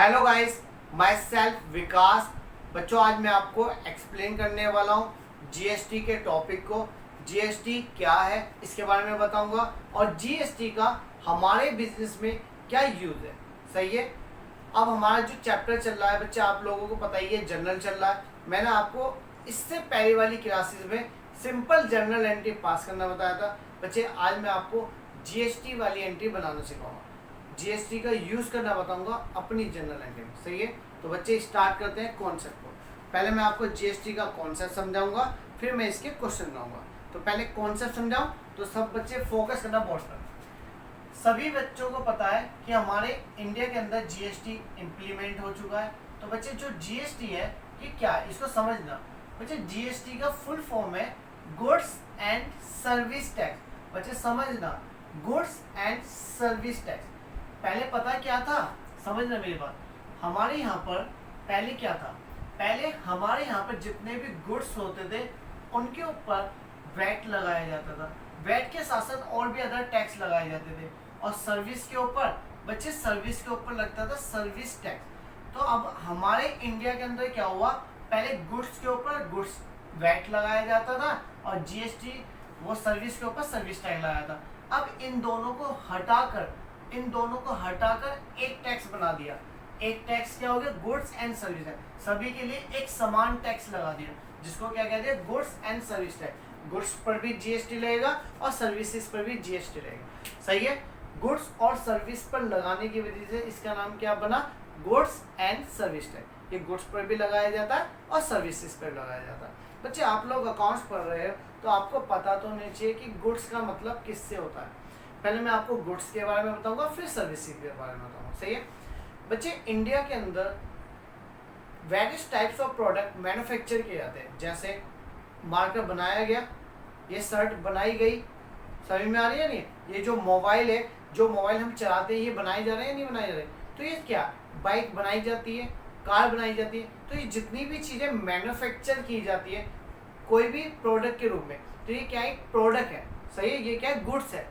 Hello guys, my self विकास। बच्चों, आज मैं आपको एक्सप्लेन करने वाला हूँ जीएसटी के टॉपिक को। जीएसटी क्या है इसके बारे में बताऊंगा और जीएसटी का हमारे बिजनेस में क्या यूज़ है। सही है। अब हमारा जो चैप्टर चल रहा है बच्चे, आप लोगों को पता ही है, जर्नल चल रहा है। मैंने आपको इससे पहले वाली क्लासेस में सिंपल जर्नल एंट्री पास करना बताया था। बच्चे, आज मैं आपको जीएसटी वाली एंट्री बनाना सिखाऊंगा, जीएसटी का यूज़ करना बताऊंगा अपनी जनरल एंट्री में। सही है। तो बच्चे स्टार्ट करते हैं कॉन्सेप्ट को। पहले मैं आपको जीएसटी का कॉन्सेप्ट समझाऊंगा, फिर मैं इसके क्वेश्चन लाऊंगा। तो पहले कॉन्सेप्ट समझाऊं तो सब बच्चे फोकस करना बहुत करना। सभी बच्चों को पता है कि हमारे इंडिया के अंदर जीएसटी इम्प्लीमेंट हो चुका है। तो बच्चे, जो जीएसटी है ये क्या है इसको समझना। बच्चे, जीएसटी का फुल फॉर्म है गुड्स एंड सर्विस टैक्स। बच्चे समझना, गुड्स एंड सर्विस टैक्स। पहले पता क्या था, समझना मेरी बात। हमारे यहाँ पर पहले क्या था, पहले हमारे यहाँ पर जितने भी गुड्स होते थे उनके ऊपर वैट लगाया जाता था। वैट के साथ साथ और भी अदर टैक्स लगाए जाते थे। और सर्विस के ऊपर बच्चे, सर्विस के ऊपर लगता था सर्विस टैक्स। तो अब हमारे इंडिया के अंदर क्या हुआ, पहले गुड्स के ऊपर गुड्स वैट लगाया जाता था और जीएसटी वो सर्विस के ऊपर सर्विस टैक्स लगाया था। अब इन दोनों को हटाकर एक टैक्स बना दिया। एक टैक्स क्या हो गया, गुड्स एंड सर्विस टैक्स। सभी के लिए एक समान टैक्स लगा दिया, जिसको क्या कहते हैं, goods and service tax. Goods पर भी जीएसटी लगेगा और सर्विसेज पर भी जीएसटी लगेगा। सही है। गुड्स और सर्विस पर लगाने की वजह से इसका नाम क्या बना, गुड्स एंड सर्विस टैक्स। ये गुड्स पर भी लगाया जाता है और सर्विसेज पर लगाया जाता है। बच्चे, आप लोग अकाउंट्स पढ़ रहे हो तो आपको पता तो नहीं चाहिए कि गुड्स का मतलब किससे होता है। पहले मैं आपको गुड्स के बारे में बताऊंगा, फिर सर्विसेज के बारे में बताऊंगा। सही है। बच्चे, इंडिया के अंदर various types of product manufacture किए जाते हैं। जैसे मार्कर बनाया गया, ये शर्ट बनाई गई, समझ में आ रही है नहीं। ये जो मोबाइल है, जो मोबाइल हम चलाते हैं, ये बनाए जा रहे हैं नहीं बनाए जा रहे। तो ये क्या, बाइक बनाई जाती है, कार बनाई जाती है। तो ये जितनी भी चीज़ें मैन्युफैक्चर की जाती है कोई भी प्रोडक्ट के रूप में, तो ये क्या, एक प्रोडक्ट है। सही है। ये क्या है, गुड्स है।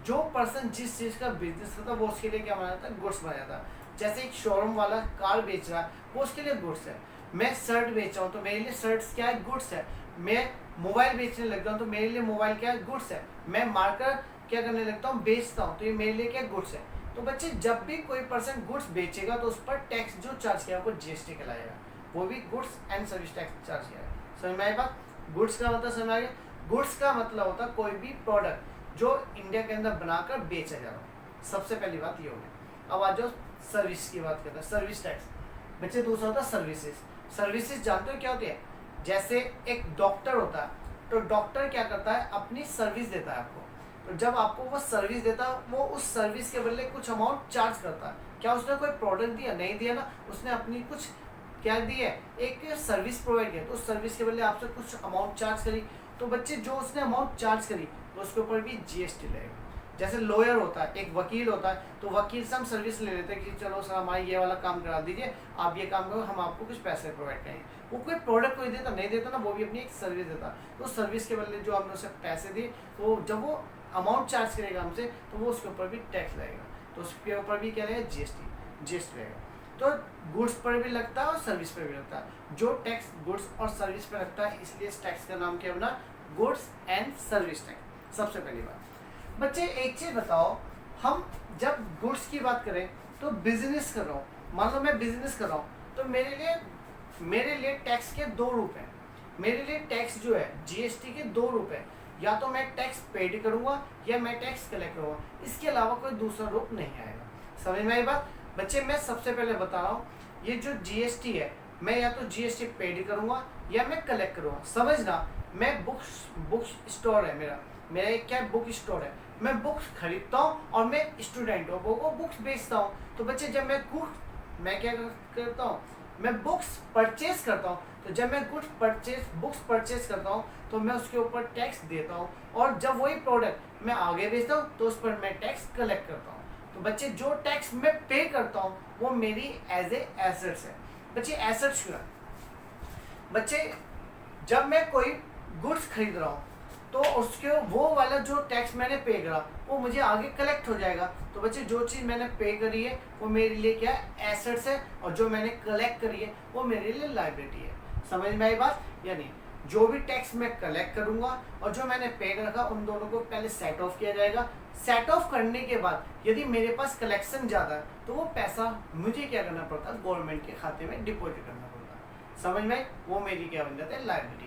जो पर्सन जिस चीज़ का बिजनेस करता है वो उसके लिए क्या बनाया जाता है, गुड्स बनाया जाता है। जैसे एक शोरूम वाला कार बेच रहा है, वो उसके लिए गुड्स है। मैं शर्ट बेच रहा हूँ तो मेरे लिए शर्ट्स क्या है, गुड्स है। मैं मोबाइल बेचने लग रहा हूँ तो मेरे लिए मोबाइल क्या है, गुड्स है। मैं मार्कर क्या करने लगता हूँ, बेचता हूँ, तो ये मेरे लिए क्या, गुड्स है। तो बच्चे, जब भी कोई पर्सन गुड्स बेचेगा तो उस पर टैक्स जो चार्ज किया वो जीएसटी कहलाएगा, वो भी goods and service tax charge किया है। समझ में आई बात। गुड्स का मतलब समझ आ गया। गुड्स का मतलब होता है कोई भी प्रोडक्ट जो इंडिया के अंदर बनाकर बेचा जा रहा है। सबसे पहली बात ये हो गई। अब आज जो सर्विस की बात करते हैं, सर्विस टैक्स। बच्चे, दूसरा होता है सर्विसेज। सर्विसेज जानते हो क्या होती है, जैसे एक डॉक्टर होता है तो डॉक्टर क्या करता है, अपनी सर्विस देता है आपको। तो जब आपको वो सर्विस देता है, वो उस सर्विस के बदले कुछ अमाउंट चार्ज करता है। क्या उसने कोई प्रोडक्ट दिया, नहीं दिया ना, उसने अपनी कुछ क्या दी है, एक सर्विस प्रोवाइड किया, तो उस सर्विस के बदले आपसे कुछ अमाउंट चार्ज करी। तो बच्चे, जो उसने अमाउंट चार्ज करी तो उसके ऊपर भी जीएसटी लगेगा। जैसे लॉयर होता है, एक वकील होता है, तो वकील से हम सर्विस ले लेते हैं कि चलो सर हमारा ये वाला काम करा दीजिए, आप ये काम करो, हम आपको कुछ पैसे प्रोवाइड करेंगे। वो कोई प्रोडक्ट कोई देता नहीं देता ना, वो भी अपनी एक सर्विस देता। तो सर्विस के बदले जो हमने उसे पैसे दिए, तो जब वो अमाउंट चार्ज करेगा हमसे तो वो उसके ऊपर भी टैक्स लगेगा। तो उसके ऊपर भी क्या लगेगा, जीएसटी लगेगा। तो गुड्स पर भी लगता है और सर्विस पर भी लगता है। जो टैक्स गुड्स और सर्विस पर लगता है, इसलिए इस टैक्स का नाम क्या बना, गुड्स एंड सर्विस टैक्स। सबसे पहली बात। बच्चे, एक चीज़ बताओ, हम जब गुड्स की बात करें तो बिजनेस कर रहा हूँ, मान लो मैं बिजनेस कर रहा हूँ, तो मेरे लिए टैक्स के दो रूप हैं। मेरे लिए टैक्स जो है जीएसटी के दो रूप है। या तो मैं टैक्स पेड करूँगा या मैं टैक्स कलेक्ट करूँगा, इसके अलावा कोई दूसरा रूप नहीं आएगा। समझ में आई बात। बच्चे, मैं सबसे पहले बता रहा हूँ, ये जो जीएसटी है, मैं या तो जीएसटी पेड करूँगा या मैं कलेक्ट करूँगा। समझना, मैं बुक स्टोर है मेरा एक क्या, बुक स्टोर है। मैं बुक्स खरीदता हूँ और मैं स्टूडेंट हूँ, वो बुक्स बेचता हूँ। तो बच्चे, जब मैं क्या करता हूँ, मैं बुक्स परचेज करता हूँ। तो जब मैं बुक्स परचेज करता हूँ तो मैं उसके ऊपर टैक्स देता हूँ, और जब वही प्रोडक्ट मैं आगे बेचता हूँ तो उस पर मैं टैक्स कलेक्ट करता हूँ। तो बच्चे, जो टैक्स मैं पे करता हूँ वो मेरी एज ए एसेट्स है। बच्चे, एसेट्स क्या, बच्चे जब मैं कोई गुड्स खरीद रहा हूँ तो उसके वो वाला जो टैक्स मैंने पे करा वो मुझे आगे कलेक्ट हो जाएगा। तो बच्चे जो चीज़ मैंने पे करी है वो मेरे लिए क्या है, एसेट्स है, और जो मैंने कलेक्ट करी है वो मेरे लिए लायबिलिटी है। समझ में आई बात या नहीं? जो भी टैक्स मैं कलेक्ट करूंगा और जो मैंने पे रखा उन दोनों को पहले सेट ऑफ किया जाएगा। सेट ऑफ करने के बाद यदि मेरे पास कलेक्शन ज़्यादा है तो वो पैसा मुझे क्या करना पड़ता है, गवर्नमेंट के खाते में डिपॉजिट करना पड़ता है। समझ में? वो मेरी क्या बन जाता है, लायबिलिटी।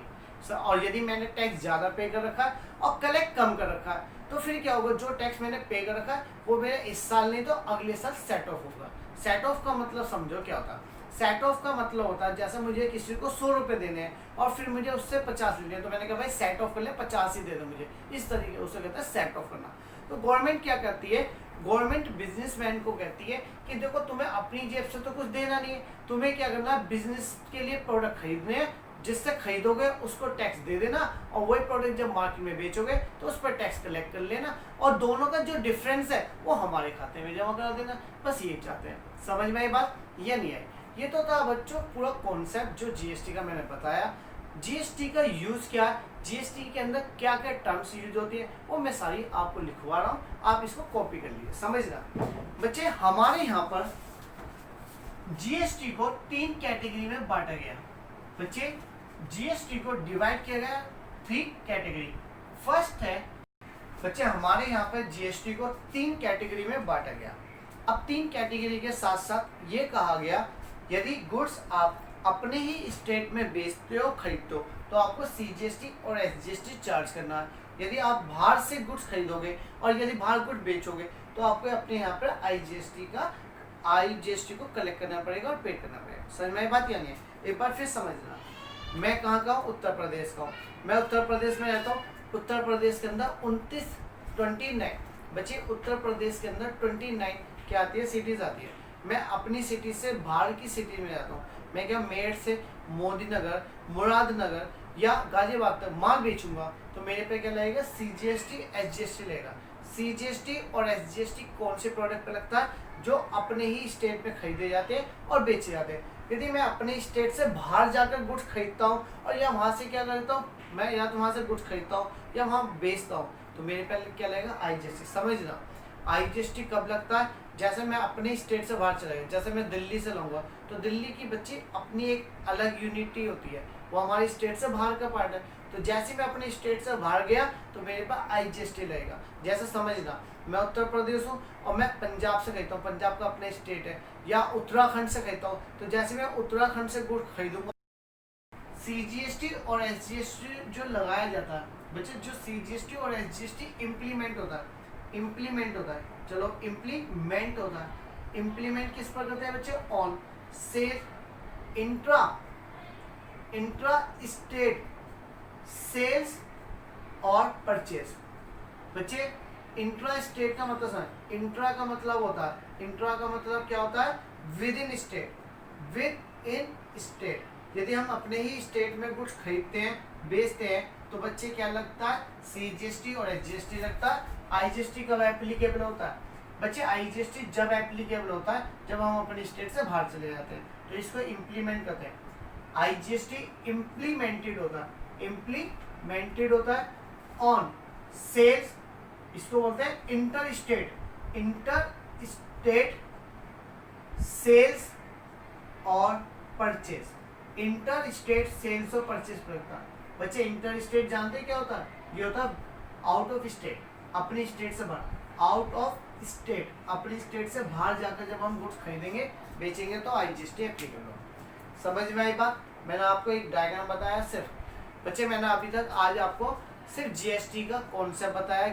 और यदि मैंने टैक्स ज़्यादा पे कर रखा है और कलेक्ट कम कर रखा है तो फिर क्या होगा, जो टैक्स मैंने पे कर रखा है वो मेरा इस साल नहीं तो अगले साल सेट ऑफ होगा। सेट ऑफ का मतलब समझो क्या होता है। सेट ऑफ का मतलब होता है जैसे मुझे किसी को 100 रुपये देने हैं और फिर मुझे उससे 50 लेने हैं, तो मैंने कहा भाई सेट ऑफ कर ले, 50 ही दे दो मुझे, इस तरीके उसे कहते हैं सेट ऑफ करना। तो गवर्नमेंट क्या करती है, गवर्नमेंट बिजनेसमैन को कहती है कि देखो तुम्हें अपनी जेब से तो कुछ देना नहीं है, तुम्हें क्या करना है, बिजनेस के लिए प्रोडक्ट खरीदने हैं, जिससे खरीदोगे उसको टैक्स दे देना और वही प्रोडक्ट जब मार्केट में बेचोगे तो उस पर टैक्स कलेक्ट कर लेना और दोनों का जो डिफरेंस है वो हमारे खाते में जमा करा देना। बस ये चाहते हैं। समझ में आई बात या नहीं आई? ये तो था बच्चों पूरा कॉन्सेप्ट जो जीएसटी का मैंने बताया। जीएसटी का यूज क्या है, जीएसटी के अंदर क्या क्या टर्म्स यूज होती है वो मैं सारी आपको लिखवा रहा हूँ, आप इसको कॉपी कर लीजिए। समझना बच्चे, हमारे यहाँ पर जीएसटी को 3 कैटेगरी में बांटा गया। बच्चे जीएसटी को डिवाइड किया गया 3 कैटेगरी। फर्स्ट है बच्चे, हमारे यहाँ पर जीएसटी को 3 कैटेगरी में बांटा गया। अब 3 कैटेगरी के साथ साथ ये कहा गया यदि गुड्स आप अपने ही स्टेट में बेचते हो, खरीदते हो, तो आपको सीजीएसटी और एसजीएसटी चार्ज करना है। यदि आप बाहर से गुड्स खरीदोगे और यदि बाहर गुड बेचोगे तो आपको अपने यहाँ पर आईजीएसटी को कलेक्ट करना पड़ेगा और पे करना पड़ेगा। समझ में बात या नहीं है? एक बार फिर समझना। मैं कहाँ का हूँ? उत्तर प्रदेश का हूँ। मैं उत्तर प्रदेश में रहता हूँ। उत्तर प्रदेश के अंदर 29 बच्चे, उत्तर प्रदेश के अंदर 29 क्या आती है, सिटीज आती है। मैं अपनी सिटी से बाहर की सिटी में जाता हूँ। मैं क्या मेरठ से मोदीनगर, मुरादनगर या गाजियाबाद तक माल बेचूंगा तो मेरे पे क्या लगेगा, सीजीएसटी एसजीएसटी लगेगा। सीजीएसटी और एसजीएसटी कौन से प्रोडक्ट पे लगता है? जो अपने ही स्टेट में खरीदे जाते हैं और बेचे जाते हैं। यदि मैं अपने स्टेट से बाहर जाकर गुड्स खरीदता हूँ और या वहाँ से क्या करता हूँ, मैं या तो वहाँ से गुड्स खरीदता हूँ या वहाँ बेचता हूँ, तो मेरे पे क्या लगेगा, आईजीएसटी। समझना, आईजीएसटी कब लगता है? जैसे मैं अपने स्टेट से बाहर चला गया, जैसे मैं दिल्ली से लाऊंगा तो दिल्ली की बच्ची अपनी एक अलग यूनिटी होती है, वो हमारी स्टेट से बाहर का पार्ट है। तो जैसे मैं अपने स्टेट से बाहर गया तो मेरे पास आईजीएसटी लगेगा। जैसे समझना, मैं उत्तर प्रदेश हूँ और मैं पंजाब से खरीदता हूँ, पंजाब का अपना स्टेट है, या उत्तराखंड से खरीदता हूँ, तो जैसे मैं उत्तराखंड से गुड़ खरीदूंगा, सीजीएसटी और एसजीएसटी जो लगाया जाता है बच्चे, जो सीजीएसटी और एसजीएसटी इम्प्लीमेंट होता है, चलो इम्प्लीमेंट होता है। इम्प्लीमेंट किस पर करते हैं बच्चे? On sale intra state sales और परचेज। बच्चे इंट्रा स्टेट का मतलब समझ, इंट्रा का मतलब होता है, इंट्रा का मतलब क्या होता है, विद इन स्टेट। यदि हम अपने ही स्टेट में कुछ खरीदते हैं, बेचते हैं, तो बच्चे क्या लगता है, सीजीएसटी और एसजीएसटी लगता है। आईजीएसटी कब एप्लीकेबल होता है बच्चे? आईजीएसटी जब एप्लीकेबल होता है जब हम अपने स्टेट से बाहर चले जाते हैं, तो इसको इम्प्लीमेंट करते हैं। आईजीएसटी इम्प्लीमेंटेड होता है ऑन सेल्स, इसको बोलते हैं इंटर स्टेट सेल्स और परचेज। इंटर स्टेट सेल्स और परचेज करता है बच्चे। इंटर स्टेट जानते हैं क्या होता है? ये होता है आउट ऑफ स्टेट, अपनी स्टेट से बाहर। आउट ऑफ स्टेट, अपनी स्टेट से बाहर जाकर जब हम गुड्स खरीदेंगे, बेचेंगे, तो आईजीएसटी एप्लीकेबल होगा। समझ में आई बात? मैंने आपको एक डायग्राम बताया सिर्फ बच्चे, मैंने अभी तक आज आपको सिर्फ जीएसटी का कॉन्सेप्ट बताया।